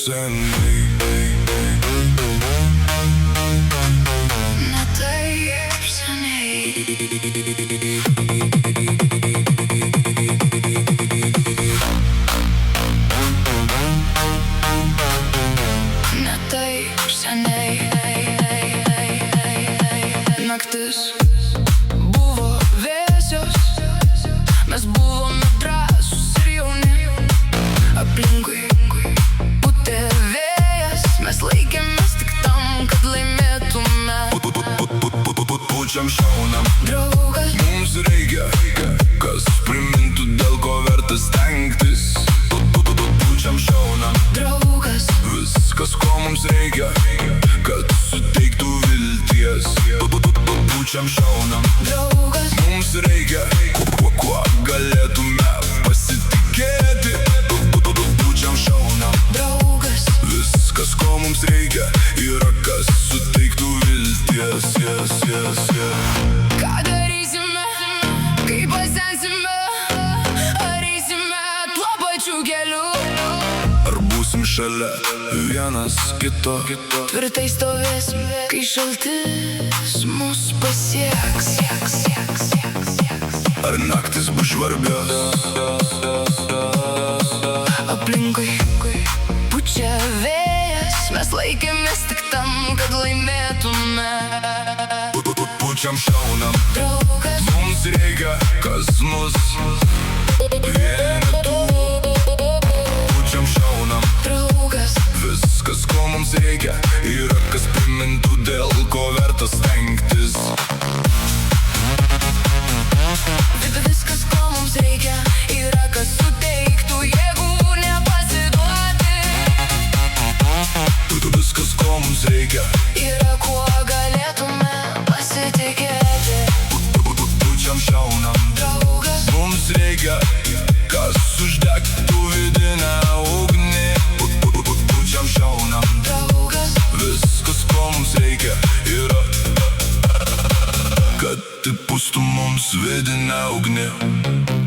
seniai. Ne taip seniai. Ne taip seniai. Naktis buvo vėsios, mes buvome drąsūs ir jauni. Aplinkui pūtė vėjas, mes laikėmės tik tam, kad laimėtume. Pučiam šaunam, Draugas, mums reikia, kas primintų, dėl ko verta stengtis. Pučiam šaunam, draugas, viskas, ko mums reikia, kad suteiktų vilties. Pučiam šaunam, draugas, mums reikia, kuo galėtume pasitikėti. Pučiam šaunam, draugas, viskas, ko mums reikia, yra kas suteiktų vilties. ką darysime, kai pasensime, ar eisime tuo pačiu keliu. Ar būsim šalia vienas kito? Tvirtai stovėsim, kai šaltis mus pasieks. Ar naktis bus žvarbios? Aplinkui pučia vėjas, mes laikėmės tik tam, kad laimėtume. Pučiam šaunam, Draugas, mums reikia, kas mus vienytų. Pučiam šaunam, draugas, viskas, ko mums reikia, yra kas primintų, dėl ko verta stengtis. viskas, ko mums reikia, yra kas suteiktų jėgų nepasiduoti. Viskas, ko mums reikia, Yra kuo galėtume pasitikėti. pučiam šaunam, Draugas, mums reikia, kas uždegtų vidinę ugnį. Pučiam šaunam, draugas, viskas, ko mums reikia, yra kad įpūstų mums vidinę ugnį.